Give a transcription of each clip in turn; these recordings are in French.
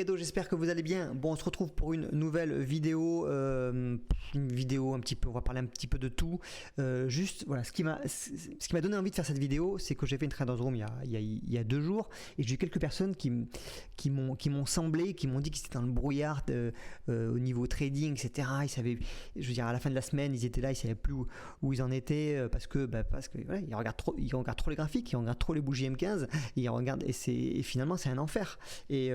credo, j'espère que vous allez bien. Bon, on se retrouve pour une nouvelle vidéo, un petit peu, on va parler un petit peu de tout. Juste, voilà, ce qui m'a donné envie de faire cette vidéo, c'est que j'ai fait une Traders Room il y a 2 jours, et j'ai eu quelques personnes qui m'ont dit qu'ils étaient dans le brouillard au niveau trading, etc. Ils savaient, je veux dire, à la fin de la semaine, ils étaient là, ils savaient plus où ils en étaient parce que voilà, ils regardent trop les graphiques, ils regardent trop les bougies M15, et finalement c'est un enfer. Et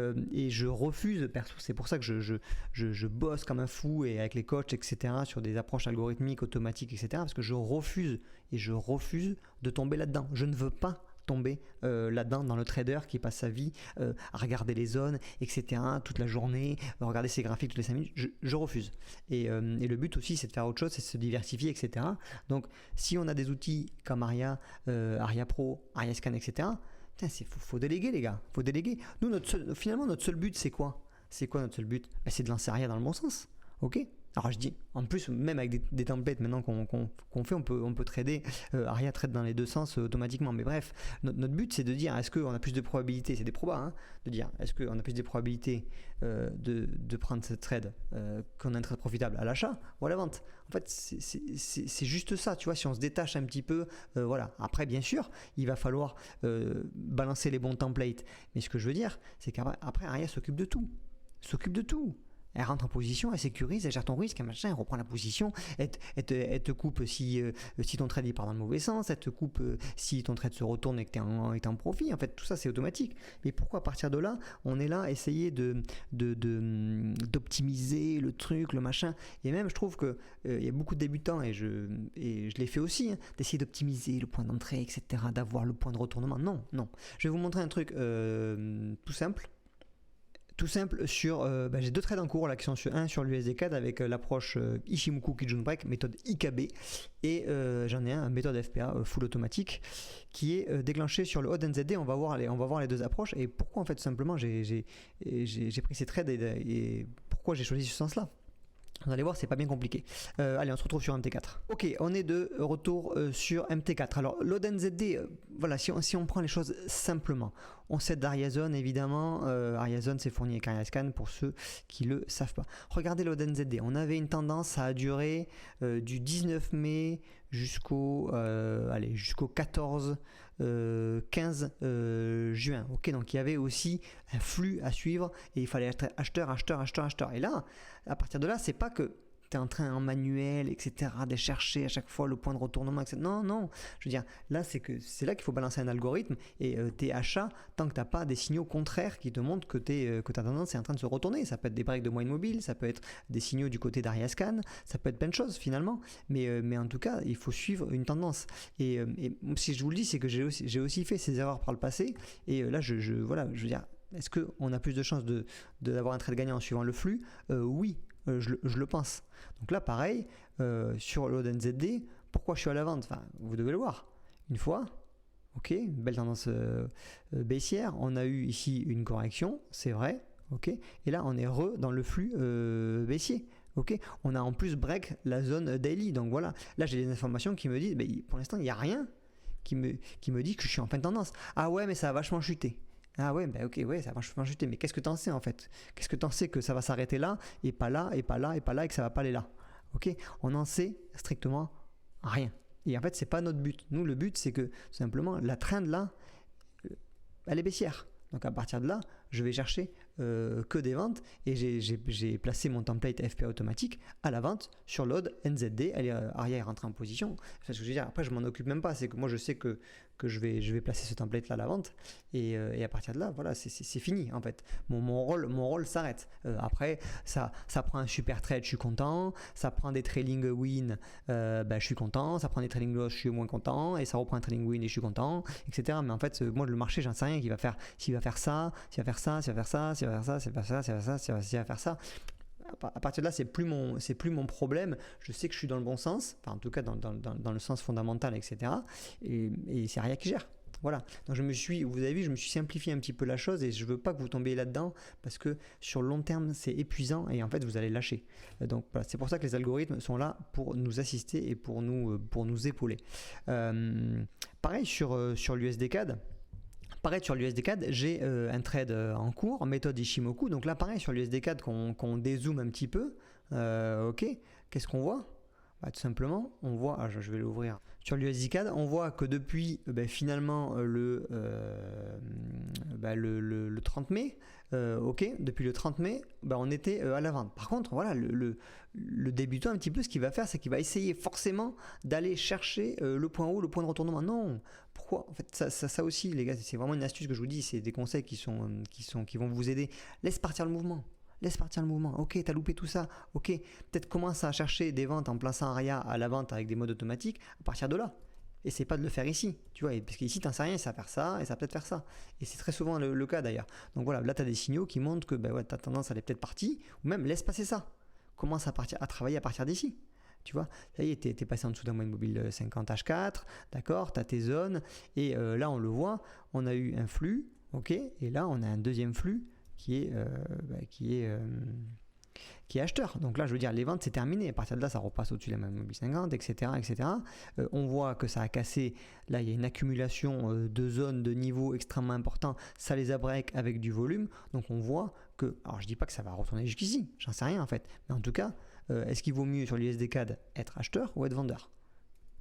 je refuse, perso, c'est pour ça que je bosse comme un fou et avec les coachs, etc., sur des approches algorithmiques, automatiques, etc., parce que je refuse de tomber là-dedans. Je ne veux pas tomber là-dedans dans le trader qui passe sa vie à regarder les zones, etc., toute la journée, regarder ses graphiques toutes les 5 minutes. Je refuse. Et le but aussi, c'est de faire autre chose, c'est de se diversifier, etc. Donc, si on a des outils comme Aria Pro, Ariascan, etc., faut déléguer, les gars. Faut déléguer. Nous, finalement, notre seul but, c'est quoi? C'est quoi notre seul but? C'est de lancer Aria dans le bon sens. Ok? Alors je dis, en plus, même avec des templates maintenant qu'on fait, on peut trader, Aria trade dans les 2 sens automatiquement. Mais bref, notre but, c'est de dire, est-ce qu'on a plus de probabilités, c'est des probas, hein, de dire, est-ce qu'on a plus de probabilités de prendre cette trade, qu'on a un trade profitable à l'achat ou à la vente? En fait, c'est juste ça, tu vois, si on se détache un petit peu, voilà. Après, bien sûr, il va falloir balancer les bons templates. Mais ce que je veux dire, c'est qu'après, Aria s'occupe de tout. Elle rentre en position, elle sécurise, elle gère ton risque, machin, elle reprend la position, elle te coupe si ton trade part dans le mauvais sens, elle te coupe si ton trade se retourne et que tu es en profit. En fait, tout ça, c'est automatique. Mais pourquoi à partir de là, on est là à essayer d'optimiser le truc, le machin? Et même, je trouve que il y a beaucoup de débutants, et je l'ai fait aussi, hein, d'essayer d'optimiser le point d'entrée, etc., d'avoir le point de retournement. Non. Je vais vous montrer un truc tout simple. Sur j'ai 2 trades en cours là qui sont un sur l'USD-CAD avec l'approche Ichimoku Kijun Break, méthode IKB, et j'en ai un méthode FPA full automatique qui est déclenché sur le Odd NZD. On va voir les 2 approches et pourquoi en fait tout simplement j'ai pris ces trades et pourquoi j'ai choisi ce sens là. Vous allez voir, c'est pas bien compliqué. Allez, on se retrouve sur MT4. Ok, on est de retour sur MT4. Alors, l'ODNZD, voilà, si on prend les choses simplement, on sait d'Ariazone, évidemment. Ariazone, c'est fourni avec Ariascan pour ceux qui le savent pas. Regardez l'ODNZD. On avait une tendance, ça a duré du 19 mai jusqu'au 14, 15 juin. Ok, donc il y avait aussi un flux à suivre et il fallait être acheteur. Et là, à partir de là, c'est pas que tu es en train en manuel, etc., de chercher à chaque fois le point de retournement, etc. Non, je veux dire, là, c'est là qu'il faut balancer un algorithme et tes achats, tant que tu n'as pas des signaux contraires qui te montrent que ta tendance est en train de se retourner. Ça peut être des breaks de moyenne mobile, ça peut être des signaux du côté d'Ariascan, ça peut être plein de choses finalement, mais en tout cas, il faut suivre une tendance. Et si je vous le dis, c'est que j'ai aussi fait ces erreurs par le passé, et là, je veux dire, est-ce qu'on a plus de chances d'avoir un trade gagnant en suivant le flux? Oui, je le pense. Donc là, pareil, sur l'ODNZD, pourquoi je suis à la vente? Enfin, vous devez le voir. Une fois, ok, belle tendance baissière. On a eu ici une correction, c'est vrai, ok. Et là, on est dans le flux baissier. Ok, on a en plus break la zone daily. Donc voilà, là j'ai des informations qui me disent, pour l'instant, il n'y a rien qui me dit que je suis en pleine tendance. Ah ouais, mais ça a vachement chuté. Ah ouais, ok, ouais, ça va vachement chuter. Mais qu'est-ce que t'en sais en fait? Qu'est-ce que t'en sais que ça va s'arrêter là, et pas là, et pas là, et pas là, et que ça va pas aller là? Ok, on n'en sait strictement rien. Et en fait, c'est pas notre but. Nous, le but, c'est que tout simplement, la trend là, elle est baissière. Donc à partir de là, je vais chercher que des ventes, et j'ai placé mon template FPA automatique à la vente sur l'OD NZD. Aria est rentrée en position. Enfin, ce que je veux dire, après je m'en occupe même pas, c'est que moi je sais que je vais placer ce template là à la vente, et à partir de là, voilà, c'est fini en fait. Mon rôle s'arrête. Après ça prend un super trade, je suis content. Ça prend des trailing win, je suis content. Ça prend des trailing loss, je suis moins content, et ça reprend un trailing win et je suis content, etc. Mais en fait, moi le marché, j'en sais rien. S'il va faire ça, s'il va faire ça, s'il va faire ça, s'il va faire ça, s'il va faire ça, s'il va faire ça, s'il va faire ça. À partir de là, c'est plus mon problème. Je sais que je suis dans le bon sens, enfin en tout cas dans le sens fondamental, etc. Et c'est Aria qui gère. Voilà. Donc vous avez vu, je me suis simplifié un petit peu la chose, et je veux pas que vous tombiez là-dedans, parce que sur le long terme, c'est épuisant et en fait vous allez lâcher. Donc voilà, c'est pour ça que les algorithmes sont là pour nous assister et pour nous épauler. Pareil sur l'USD-CAD. Pareil sur l'USD-CAD, j'ai un trade en cours, méthode Ishimoku. Donc là, pareil sur l'USD-CAD, qu'on dézoome un petit peu. Ok, qu'est-ce qu'on voit? Bah, tout simplement, on voit, je vais l'ouvrir. Sur l'USD-CAD, on voit que depuis finalement le 30 mai, ok, depuis le 30 mai, on était à la vente. Par contre, voilà, le débutant un petit peu, ce qu'il va faire, c'est qu'il va essayer forcément d'aller chercher le point haut, le point de retournement. Non, pourquoi? En fait, ça aussi, les gars, c'est vraiment une astuce que je vous dis, c'est des conseils qui vont vous aider. Laisse partir le mouvement. Laisse partir le mouvement. Ok, t'as loupé tout ça. Ok, peut-être commence à chercher des ventes en plaçant ARIA à la vente avec des modes automatiques à partir de là. Essaye pas de le faire ici, tu vois, parce qu'ici t'en sais rien, ça va faire ça et ça va peut-être faire ça. Et c'est très souvent le cas d'ailleurs. Donc voilà, là tu as des signaux qui montrent que ta tendance elle est peut-être partie, ou même laisse passer ça. Commence à travailler à partir d'ici. Tu vois, ça y est, t'es passé en dessous d'un moyenne mobile 50 H4, d'accord, tu as tes zones, et là on le voit, on a eu un flux, ok, et là on a un deuxième flux qui est acheteur. Donc là, je veux dire, les ventes, c'est terminé. À partir de là, ça repasse au-dessus de la moyenne mobile 50, etc. etc. On voit que ça a cassé. Là, il y a une accumulation de zones, de niveaux extrêmement importants. Ça les abrèque avec du volume. Donc on voit que, alors je dis pas que ça va retourner jusqu'ici, j'en sais rien en fait. Mais en tout cas, est-ce qu'il vaut mieux sur l'USD-CAD être acheteur ou être vendeur?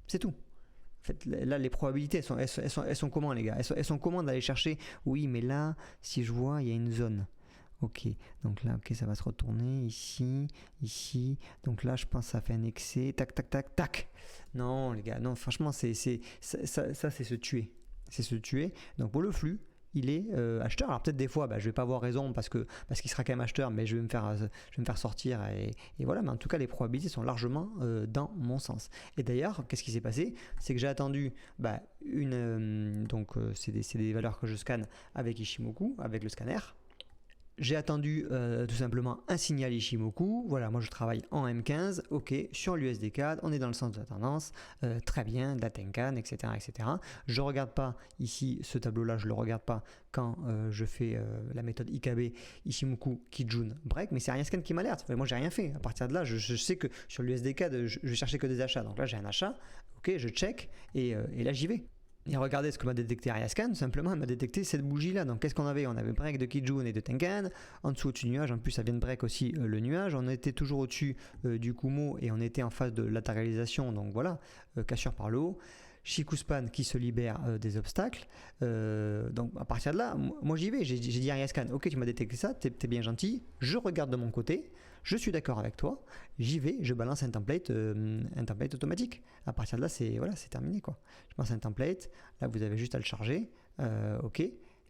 C'est tout. En fait, là, les probabilités, elles sont comment, les gars? Elles sont comment d'aller chercher? Oui, mais là, si je vois, il y a une zone. Ok, donc là, ok, ça va se retourner ici, ici. Donc là, je pense que ça fait un excès. Tac, tac, tac, tac. Non, les gars, non, franchement, ça, c'est se tuer. C'est se tuer. Donc pour le flux, il est acheteur. Alors peut-être des fois, je vais pas avoir raison parce qu'il sera quand même acheteur, mais je vais me faire sortir et voilà. Mais en tout cas, les probabilités sont largement dans mon sens. Et d'ailleurs, qu'est-ce qui s'est passé? C'est que j'ai attendu c'est des valeurs que je scanne avec Ishimoku, avec le scanner. J'ai attendu tout simplement un signal Ishimoku. Voilà, moi je travaille en M15. Ok, sur l'USD-CAD, on est dans le sens de la tendance. Très bien, de la Tenkan, etc., etc. Je ne regarde pas ici ce tableau-là, je ne le regarde pas quand je fais la méthode IKB Ishimoku Kijun Break, mais c'est Ariascan qui m'alerte. Moi, j'ai rien fait. À partir de là, je sais que sur l'USD-CAD, je cherchais que des achats. Donc là, j'ai un achat. Ok, je check et là, j'y vais. Et regardez ce que m'a détecté Ariascan, tout simplement, elle m'a détecté cette bougie-là. Donc qu'est-ce qu'on avait? On avait break de Kijun et de Tenkan, en dessous au-dessus du nuage, en plus ça vient de break aussi le nuage. On était toujours au-dessus du Kumo et on était en phase de latéralisation, donc voilà, cassure par le haut. Shikuspan qui se libère des obstacles. Donc à partir de là, moi j'y vais. J'ai dit à Ariascan, ok, tu m'as détecté ça, t'es bien gentil, je regarde de mon côté. Je suis d'accord avec toi, j'y vais, je balance un template automatique. À partir de là, c'est terminé quoi. Je balance un template, là vous avez juste à le charger, ok.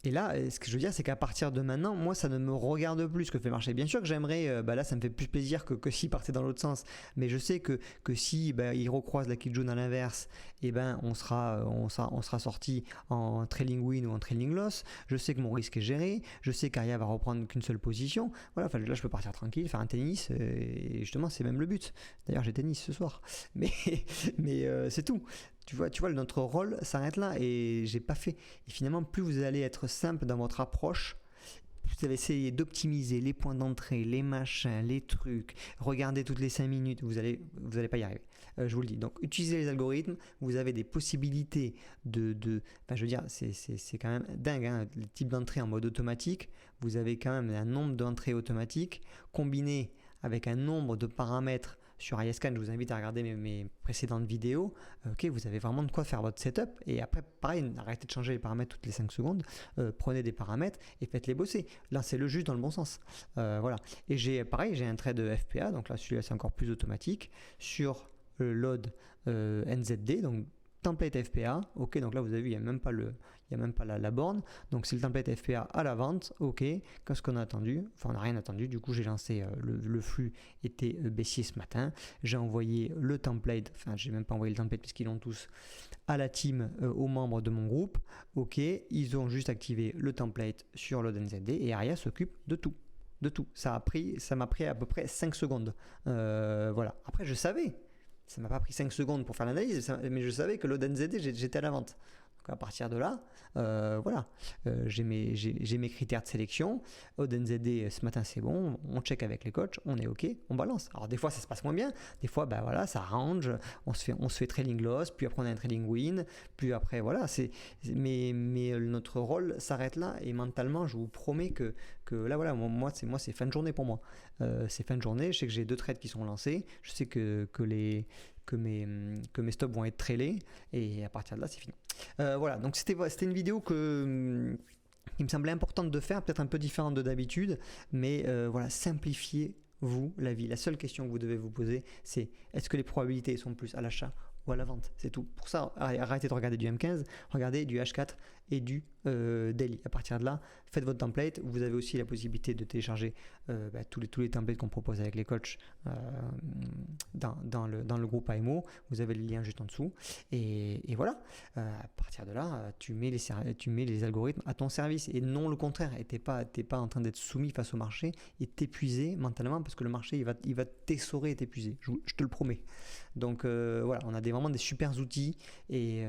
Et là, ce que je veux dire, c'est qu'à partir de maintenant, moi, ça ne me regarde plus ce que fait le marché. Bien sûr que j'aimerais, là, ça me fait plus plaisir que s'il partait dans l'autre sens. Mais je sais que si il recroise la Kijun à l'inverse, on sera sorti en trailing win ou en trailing loss. Je sais que mon risque est géré. Je sais qu'Aria va reprendre qu'une seule position. Voilà, là, je peux partir tranquille, faire un tennis. Et justement, c'est même le but. D'ailleurs, j'ai tennis ce soir. Mais c'est tout. Tu vois, notre rôle s'arrête là et j'ai pas fait. Et finalement, plus vous allez être simple dans votre approche, vous allez essayer d'optimiser les points d'entrée, les machins, les trucs, regarder toutes les 5 minutes, vous allez pas y arriver. Je vous le dis. Donc, utilisez les algorithmes, vous avez des possibilités je veux dire, c'est quand même dingue, hein, le type d'entrée en mode automatique. Vous avez quand même un nombre d'entrées automatiques combiné avec un nombre de paramètres. Sur Ariascan, je vous invite à regarder mes précédentes vidéos. Ok, vous avez vraiment de quoi faire votre setup. Et après, pareil, arrêtez de changer les paramètres toutes les 5 secondes. Prenez des paramètres et faites-les bosser. Lancez-le juste dans le bon sens. Voilà. Et j'ai un trade FPA. Donc là, celui-là, c'est encore plus automatique. Sur le load NZD. Donc template FPA. Ok, donc là, vous avez vu, il n'y a même pas la borne. Donc c'est le template FPA à la vente. Ok, qu'est-ce qu'on a attendu? Enfin, on n'a rien attendu. Du coup, j'ai lancé le flux était baissier ce matin. J'ai envoyé le template. Enfin, j'ai même pas envoyé le template puisqu'ils l'ont tous à la team, aux membres de mon groupe. Ok, ils ont juste activé le template sur le NZD et Aria s'occupe de tout. De tout. Ça m'a pris à peu près 5 secondes. Voilà. Après, je savais. Ça m'a pas pris 5 secondes pour faire l'analyse, mais je savais que l'ODNZD, j'étais à la vente. Donc à partir de là, voilà, j'ai mes critères de sélection. OdenZD, ce matin c'est bon, on check avec les coachs, on est ok, on balance. Alors des fois ça se passe moins bien, des fois ben voilà, ça range, on se fait trailing loss, puis après on a un trailing win, puis après voilà, mais notre rôle s'arrête là, et mentalement je vous promets que là voilà, moi c'est fin de journée pour moi. C'est fin de journée, je sais que j'ai 2 trades qui sont lancés, je sais que mes stops vont être trailés, et à partir de là c'est fini. Voilà, donc c'était une vidéo qui me semblait importante de faire, peut-être un peu différente de d'habitude, mais voilà, simplifiez vous la vie. La seule question que vous devez vous poser, c'est est-ce que les probabilités sont plus à l'achat ou à la vente? C'est tout. Pour ça, arrêtez de regarder du M15, regardez du H4 et du daily. À partir de là, faites votre template. Vous avez aussi la possibilité de télécharger tous les templates qu'on propose avec les coachs dans le groupe AMO. Vous avez le lien juste en dessous. Et voilà, à partir de là, tu mets les algorithmes à ton service, et non le contraire. Et t'es pas en train d'être soumis face au marché et t'épuiser mentalement, parce que le marché il va t'essorer et t'épuiser. Je te le promets. Donc voilà, on a vraiment des super outils, et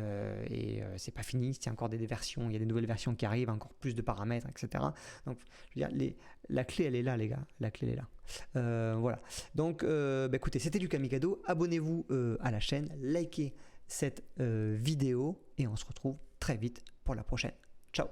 c'est pas fini. Il y a encore des versions, il y a des nouvelles versions qui arrivent, encore plus de paramètres, etc. Donc je veux dire, la clé elle est là, les gars, la clé elle est là. Voilà, donc écoutez, c'était Lucas Mikado. Abonnez-vous à la chaîne, likez cette vidéo, et on se retrouve très vite pour la prochaine. Ciao.